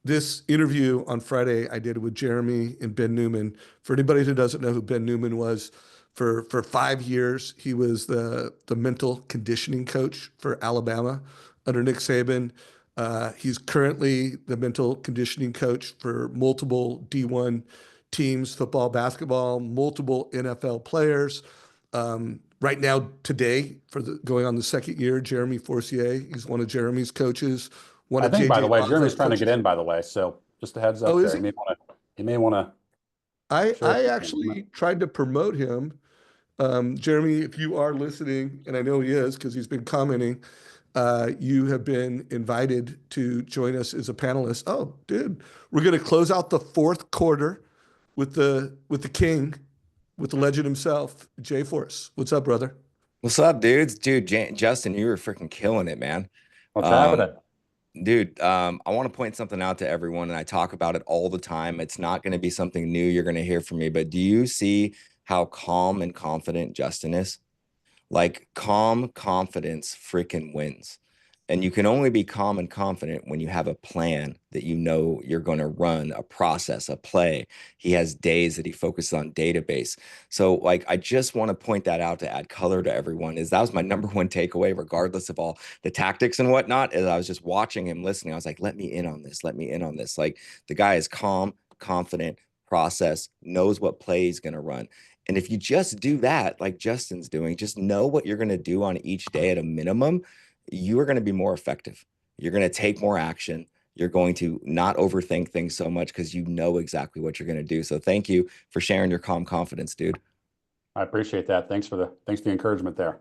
This interview on Friday I did with Jeremy and Ben Newman. For anybody who doesn't know who Ben Newman was, for 5 years he was the mental conditioning coach for Alabama under Nick Saban. He's currently the mental conditioning coach for multiple D1 teams, football, basketball, multiple NFL players. Right now, today, going on the second year, Jeremy Forcier, he's one of Jeremy's coaches, one I of think, by the JJ way, Watt's Jeremy's trying to get coaches. in, by the way. So just a heads Oh, up is there. he? You may want to I share I something. actually tried to promote him. Jeremy, if you are listening, and I know he is because he's been commenting, you have been invited to join us as a panelist. Oh, dude, we're going to close out the fourth quarter with the king, with the legend himself, Jay Force. What's up, brother? What's up, dudes? Dude, Justin, you were freaking killing it, man. What's Um, happening? dude, I want to point something out to everyone, and I talk about it all the time. It's not going to be something new you're going to hear from me, but do you see how calm and confident Justin is? Like, calm confidence freaking wins. And you can only be calm and confident when you have a plan that you know you're going to run, a process, a play. He has days that he focuses on database. So, like, I just want to point that out to add color to everyone. Is that was my number one takeaway, regardless of all the tactics and whatnot. As I was just watching him, listening, I was like, let me in on this. Let me in on this. Like, the guy is calm, confident, process, knows what play he's going to run. And if you just do that, like Justin's doing, just know what you're going to do on each day at a minimum, you are going to be more effective. You're going to take more action. You're going to not overthink things so much because you know exactly what you're going to do. So thank you for sharing your calm confidence, dude. I appreciate that. Thanks for the encouragement there.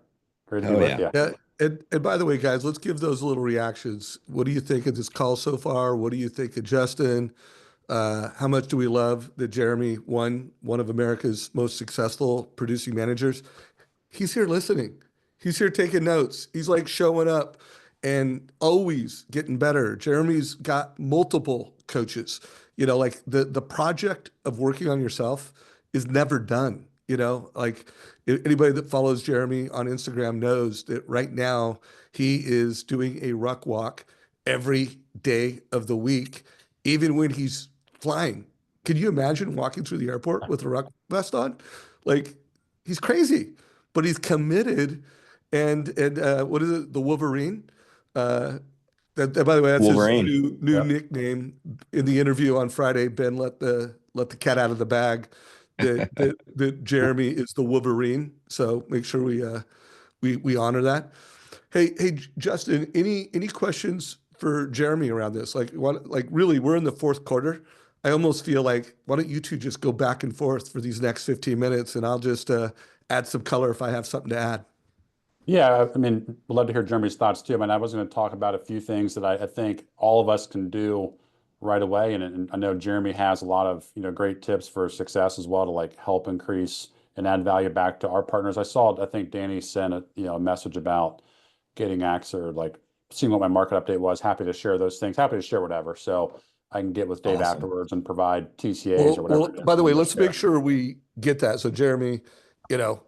Great to be Oh with yeah. you. Yeah, and by the way, guys, let's give those little reactions. What do you think of this call so far? What do you think of Justin? How much do we love that Jeremy won one of America's most successful producing managers? He's here listening. He's here taking notes. He's like showing up and always getting better. Jeremy's got multiple coaches. You know, like the project of working on yourself is never done. You know, like anybody that follows Jeremy on Instagram knows that right now he is doing a ruck walk every day of the week, even when he's flying. Can you imagine walking through the airport with a ruck vest on? Like he's crazy, but he's committed. And what is it? The Wolverine. Uh, by the way, that's his Wolverine. new Yep. nickname. In the interview on Friday, Ben let the cat out of the bag. That Jeremy is the Wolverine. So make sure we honor that. Hey, Justin, any questions for Jeremy around this? Like what like really, we're in the fourth quarter. I almost feel like why don't you two just go back and forth for these next 15 minutes, and I'll just add some color if I have something to add. Yeah, I mean, would love to hear Jeremy's thoughts too. I mean, I was going to talk about a few things that I think all of us can do right away, and I know Jeremy has a lot of great tips for success as well to like help increase and add value back to our partners. I think Danny sent a message about getting access or like seeing what my market update was. Happy to share those things. Happy to share whatever. So I can get with Dave Awesome. afterwards and provide TCAs or Well, whatever it is by the we way, need to let's make share. sure we get that. So, Jeremy, you know,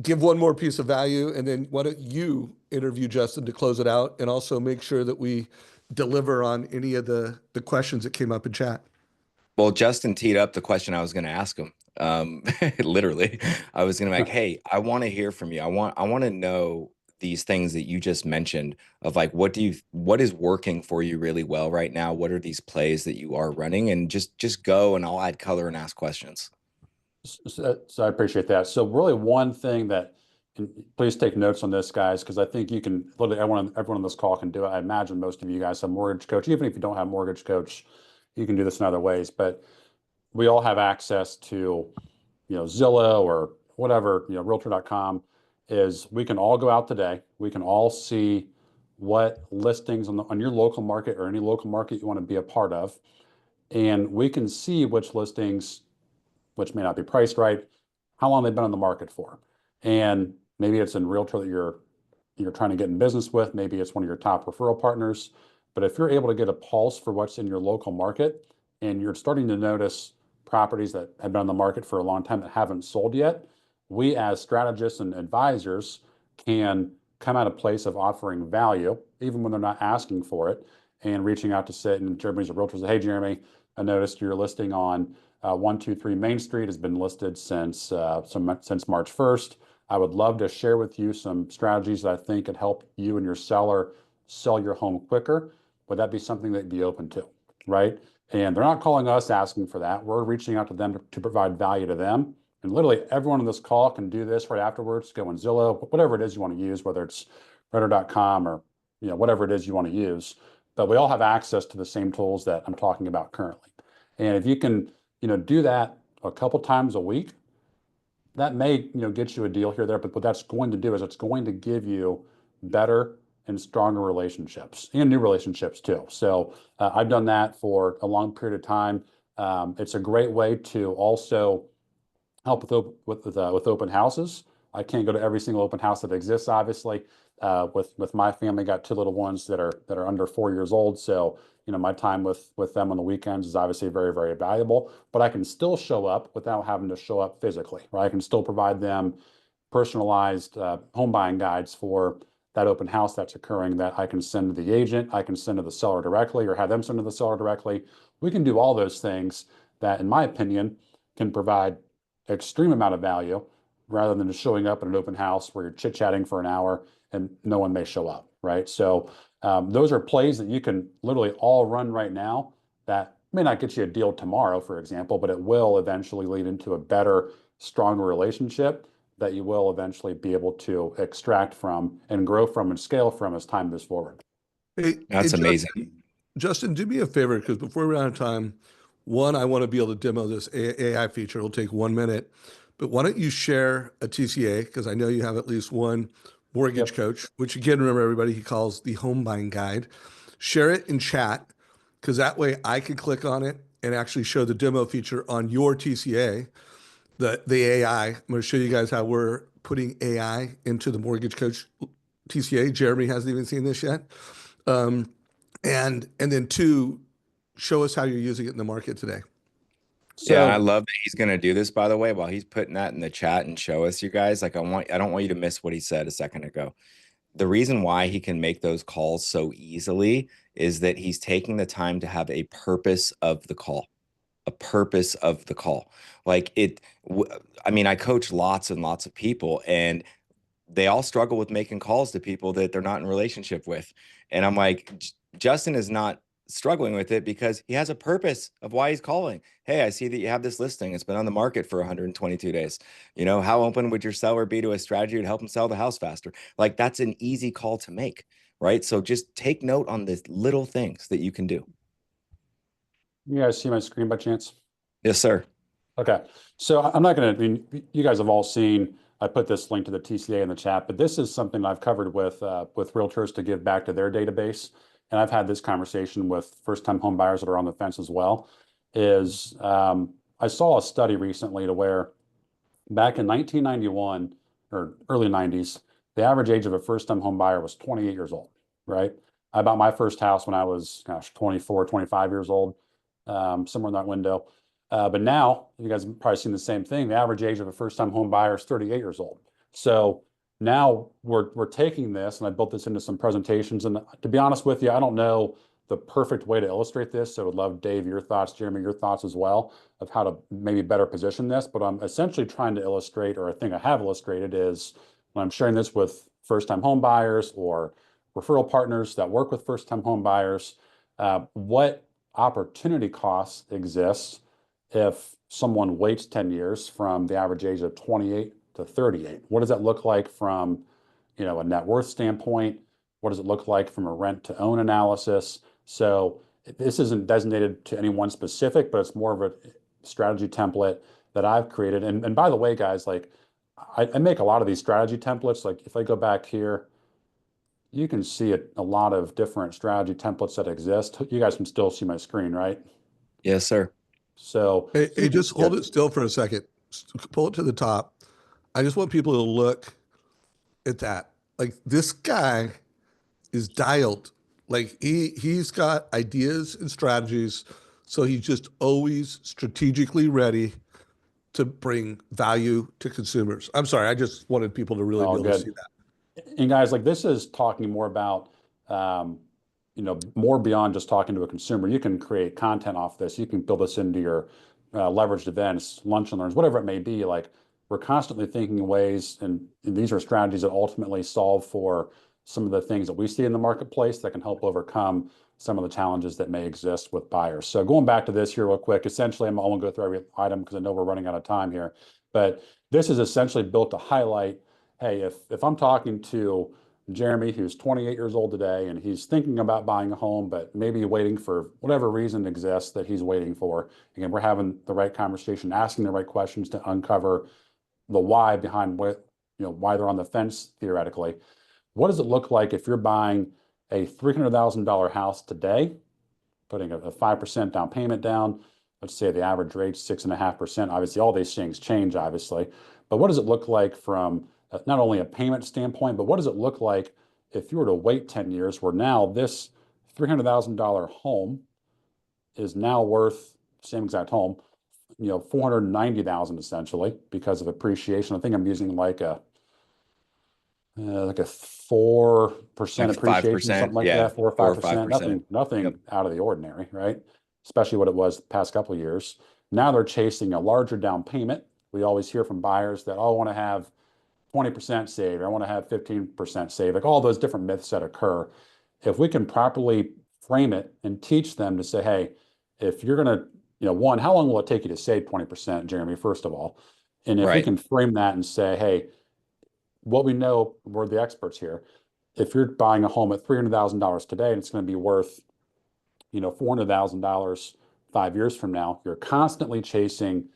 give one more piece of value, and then why don't you interview Justin to close it out, and also make sure that we deliver on any of the questions that came up in chat. Well, Justin teed up the question I was going to ask him. Literally, I was going to be like, "Hey, I want to hear from you. I want to know these things that you just mentioned of like what is working for you really well right now? What are these plays that you are running? And just go and I'll add color and ask questions." So I appreciate that. So really one thing that, and please take notes on this, guys, because I think you can, literally everyone on this call can do it. I imagine most of you guys have Mortgage Coach. Even if you don't have Mortgage Coach, you can do this in other ways. But we all have access to, Zillow or whatever, Realtor.com is we can all go out today. We can all see what listings on your local market or any local market you want to be a part of. And we can see which listings which may not be priced right, how long they've been on the market for. And maybe it's in Realtor that you're trying to get in business with, maybe it's one of your top referral partners. But if you're able to get a pulse for what's in your local market and you're starting to notice properties that have been on the market for a long time that haven't sold yet, we as strategists and advisors can come at a place of offering value, even when they're not asking for it, and reaching out to sit and Jeremy's a realtor say, hey, Jeremy, I noticed you're listing on 123 Main Street has been listed since March 1st. I would love to share with you some strategies that I think could help you and your seller sell your home quicker. Would that be something that you'd be open to, right? And they're not calling us asking for that. We're reaching out to them to provide value to them. And literally everyone on this call can do this right afterwards. Go in Zillow, whatever it is you want to use, whether it's Renter.com or whatever it is you want to use. But we all have access to the same tools that I'm talking about currently. And if you can do that a couple times a week, that may, get you a deal here or there, but what that's going to do is it's going to give you better and stronger relationships and new relationships too. So I've done that for a long period of time. It's a great way to also help with open houses. I can't go to every single open house that exists, obviously. With my family, got two little ones that are under 4 years old, so my time with them on the weekends is obviously very, very valuable. But I can still show up without having to show up physically, right? I can still provide them personalized home buying guides for that open house that's occurring that I can send to the agent, I can send to the seller directly, or have them send to the seller directly. We can do all those things that, in my opinion, can provide extreme amount of value rather than just showing up at an open house where you're chit-chatting for an hour and no one may show up, right? So those are plays that you can literally all run right now that may not get you a deal tomorrow, for example, but it will eventually lead into a better, stronger relationship that you will eventually be able to extract from and grow from and scale from as time moves forward. Hey, That's amazing. Justin, do me a favor, because before we run out of time, one, I want to be able to demo this AI feature. It'll take 1 minute, but why don't you share a TCA? Because I know you have at least one mortgage Yep. coach, which again, remember everybody, he calls the home buying guide. Share it in chat, because that way I can click on it and actually show the demo feature on your TCA, the AI. I'm going to show you guys how we're putting AI into the mortgage coach TCA. Jeremy hasn't even seen this yet. Um, and then two, show us how you're using it in the market today. Yeah, and I So love that he's going to do this, by the way, while he's putting that in the chat and show us, you guys. Like, I don't want you to miss what he said a second ago. The reason why he can make those calls so easily is that he's taking the time to have a purpose of the call, a purpose of the call. Like I mean, I coach lots and lots of people, and they all struggle with making calls to people that they're not in relationship with. And I'm like, Justin is not struggling with it because he has a purpose of why he's calling. Hey, I see that you have this listing. It's been on the market for 122 days. You know, how open would your seller be to a strategy to help him sell the house faster? Like, that's an easy call to make, right? So just take note on the little things that you can do. you guys see my screen by chance? Yes, sir. Okay, so I'm not going to, I mean, you guys have all seen, I put this link to the TCA in the chat, but this is something I've covered with realtors to give back to their database. And I've had this conversation with first-time home buyers that are on the fence as well, is I saw a study recently to where back in 1991 or early 90s, the average age of a first-time home buyer was 28 years old, right? I bought my first house when I was, gosh, 24, 25 years old, somewhere in that window. But now, you guys have probably seen the same thing. The average age of a first-time home buyer is 38 years old. So now we're taking this, and I built this into some presentations. And to be honest with you, I don't know the perfect way to illustrate this. So I would love, Dave, your thoughts, Jeremy, your thoughts as well of how to maybe better position this. But I'm essentially trying to illustrate, or I think I have illustrated, is when I'm sharing this with first-time home buyers or referral partners that work with first-time home buyers, what opportunity costs exist if someone waits 10 years from the average age of 28 to 38. What does that look like from, a net worth standpoint? What does it look like from a rent to own analysis? So this isn't designated to anyone specific, but it's more of a strategy template that I've created. And by the way, guys, like I make a lot of these strategy templates. Like if I go back here, you can see a lot of different strategy templates that exist. You guys can still see my screen, right? Yes, sir. So Hey, just yeah, hold it still for a second. Pull it to the top. I just want people to look at that. Like this guy is dialed. Like he's got ideas and strategies. So he's just always strategically ready to bring value to consumers. I'm sorry, I just wanted people to really be all able to see good. that. And guys, like this is talking more about, more beyond just talking to a consumer. You can create content off this. You can build this into your leveraged events, lunch and learns, whatever it may be. Like we're constantly thinking in ways, and these are strategies that ultimately solve for some of the things that we see in the marketplace that can help overcome some of the challenges that may exist with buyers. So going back to this here real quick, essentially, I won't go through every item because I know we're running out of time here, but this is essentially built to highlight, hey, if I'm talking to Jeremy, who's 28 years old today, and he's thinking about buying a home, but maybe waiting for whatever reason exists that he's waiting for. Again, we're having the right conversation, asking the right questions to uncover the why behind why they're on the fence theoretically. What does it look like if you're buying a $300,000 house today, putting a 5% down payment down? Let's say the average rate 6.5%. Obviously, all these things change, obviously. But what does it look like from not only a payment standpoint, but what does it look like if you were to wait 10 years where now this $300,000 home is now worth, same exact home, 490,000 essentially because of appreciation. I think I'm using like a 4% Like appreciation, 5%. something like Yeah. that, 4 or 4 or 5%. 5%. Nothing Yep. out of the ordinary, right? Especially what it was the past couple of years. Now they're chasing a larger down payment. We always hear from buyers that, oh, I want to have 20% saved, or I want to have 15% saved, like all those different myths that occur. If we can properly frame it and teach them to say, hey, if you're going to, one, how long will it take you to save 20%, Jeremy, first of all? And if we Right. can frame that and say, hey, what we know, we're the experts here. If you're buying a home at $300,000 today and it's going to be worth, $400,000 5 years from now, you're constantly chasing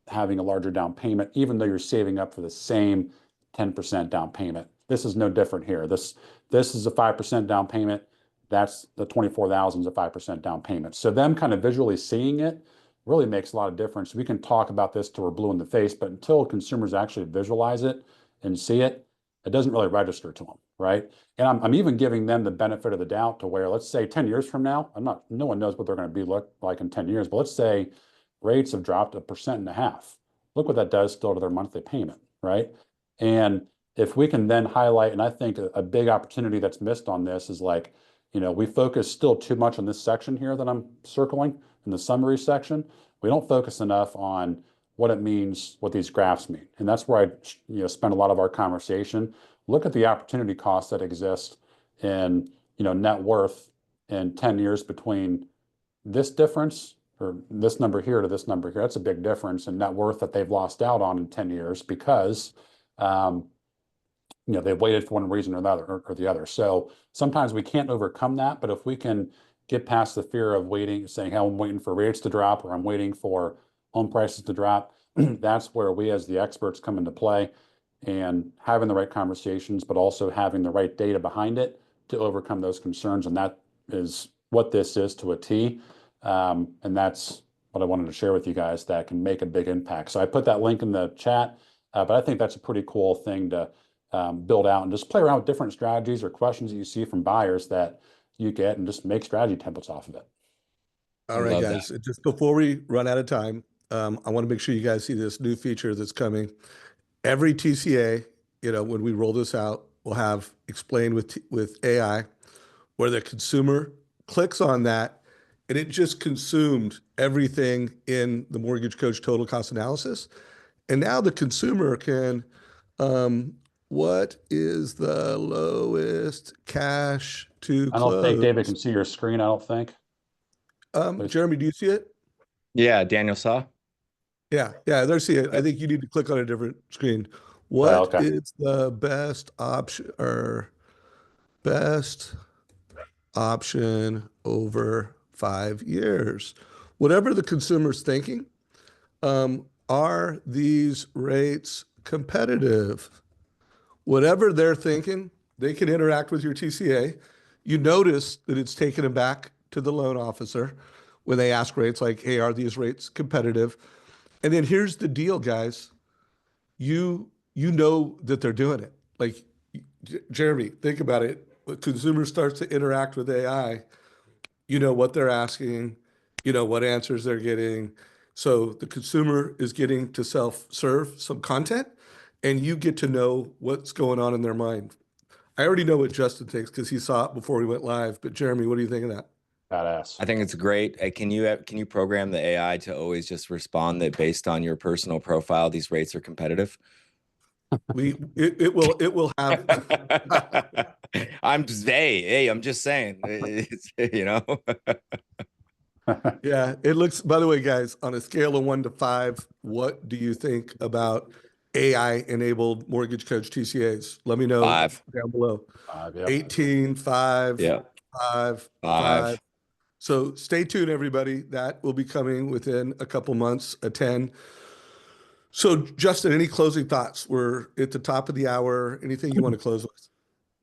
having a larger down payment, even though you're saving up for the same 10% down payment. This is no different here. This is a 5% down payment. That's the 24,000 is a 5% down payment. So them kind of visually seeing it really makes a lot of difference. We can talk about this till we're blue in the face, but until consumers actually visualize it and see it, it doesn't really register to them, right? And I'm even giving them the benefit of the doubt to where, let's say 10 years from now, no one knows what they're going to be look like in 10 years, but let's say rates have dropped 1.5%. Look what that does still to their monthly payment, right? And if we can then highlight, and I think a big opportunity that's missed on this is like, we focus still too much on this section here that I'm circling in the summary section. We don't focus enough on what it means, what these graphs mean. And that's where I spend a lot of our conversation. Look at the opportunity costs that exist in net worth in 10 years between this difference or this number here to this number here. That's a big difference in net worth that they've lost out on in 10 years because they've waited for one reason or another or the other. So sometimes we can't overcome that, but if we can get past the fear of waiting, saying, "Hey, I'm waiting for rates to drop," or "I'm waiting for home prices to drop," that's where we as the experts come into play, and having the right conversations, but also having the right data behind it to overcome those concerns. And that is what this is to a T. And that's what I wanted to share with you guys that can make a big impact. So I put that link in the chat, but I think that's a pretty cool thing to build out and just play around with different strategies or questions that you see from buyers that you get and just make strategy templates off of it. All right, guys, just before we run out of time, I want to make sure you guys see this new feature that's coming. Every TCA, when we roll this out, we'll have explained with AI, where the consumer clicks on that and it just consumed everything in the Mortgage Coach total cost analysis. And now the consumer can, what is the lowest cash to I don't think David can close? see your screen, I don't think. Jeremy, do you see it? Yeah, Daniel saw. Yeah, there's see it. I think you need to click on a different screen. Oh, What okay. is the best option or best option over 5 years? Whatever the consumer's thinking, are these rates competitive? Whatever they're thinking, they can interact with your TCA. You notice that it's taken them back to the loan officer when they ask rates like, "Hey, are these rates competitive?" And then here's the deal, guys. You know that they're doing it. Like, Jeremy, think about it. When consumers starts to interact with AI, you know what they're asking, you know what answers they're getting. So the consumer is getting to self-serve some content, and you get to know what's going on in their mind. I already know what Justin thinks because he saw it before we went live. But Jeremy, what do you think of that? Badass. I think it's great. Can you program the AI to always just respond that based on your personal profile, these rates are competitive? It will have. I'm just saying, Yeah, it looks, by the way, guys, on a scale of 1 to 5, what do you think about AI-enabled Mortgage Coach TCAs? Let me know 5. down below. 5, yeah. 18, 5, Yeah. 5, 5. 5. So stay tuned, everybody. That will be coming within a couple months, a 10. So Justin, any closing thoughts? We're at the top of the hour. Anything you want to close with?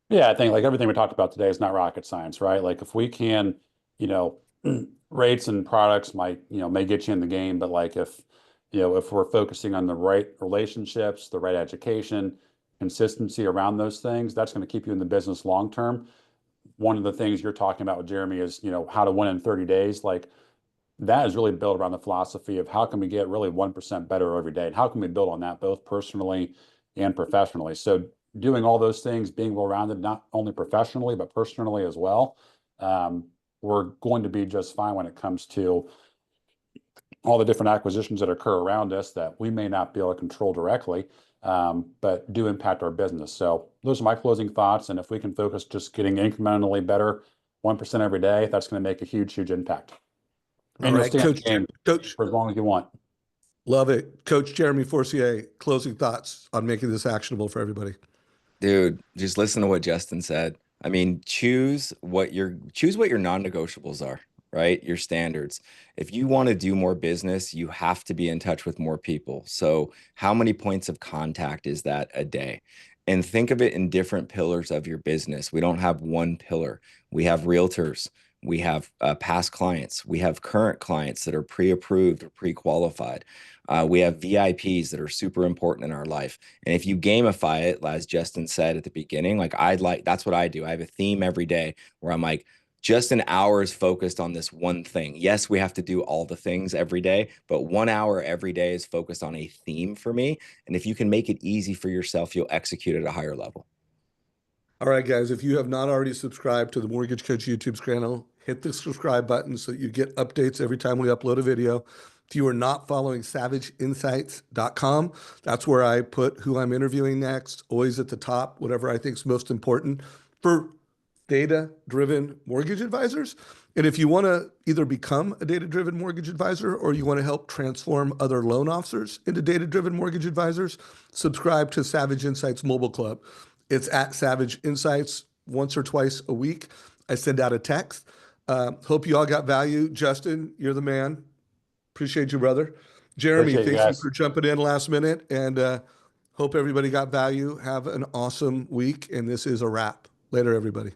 Yeah, I think like everything we talked about today is not rocket science, right? Like if we can, you know, rates and products may get you in the game, but like if we're focusing on the right relationships, the right education, consistency around those things, that's going to keep you in the business long term. One of the things you're talking about with Jeremy is, how to win in 30 days. Like that is really built around the philosophy of how can we get really 1% better every day, and how can we build on that both personally and professionally. So doing all those things, being well-rounded, not only professionally, but personally as well, we're going to be just fine when it comes to all the different acquisitions that occur around us that we may not be able to control directly, but do impact our business. So those are my closing thoughts. And if we can focus just getting incrementally better, 1% every day, that's going to make a huge, huge impact. All And you'll right, stay in the Coach. game Coach, for as long as you want. love it. Coach Jeremy Forcier, closing thoughts on making this actionable for everybody. Dude, just listen to what Justin said. I mean, choose what your non-negotiables are, right? Your standards. If you want to do more business, you have to be in touch with more people. So how many points of contact is that a day? And think of it in different pillars of your business. We don't have one pillar. We have realtors, We have past clients. We have current clients that are pre-approved or pre-qualified. We have VIPs that are super important in our life. And if you gamify it, as Justin said at the beginning, that's what I do. I have a theme every day where I'm like, just an hour is focused on this one thing. Yes, we have to do all the things every day, but 1 hour every day is focused on a theme for me. And if you can make it easy for yourself, you'll execute at a higher level. All right, guys, if you have not already subscribed to the Mortgage Coach YouTube channel, hit the subscribe button so that you get updates every time we upload a video. If you are not following savageinsights.com, that's where I put who I'm interviewing next, always at the top, whatever I think is most important for data-driven mortgage advisors. And if you want to either become a data-driven mortgage advisor or you want to help transform other loan officers into data-driven mortgage advisors, subscribe to Savage Insights Mobile Club. It's at Savage Insights once or twice a week. I send out a text. Hope you all got value. Justin, you're the man. Appreciate you, brother. Jeremy, Appreciate you thank you guys. for jumping in last minute, and hope everybody got value. Have an awesome week, and this is a wrap. Later, everybody.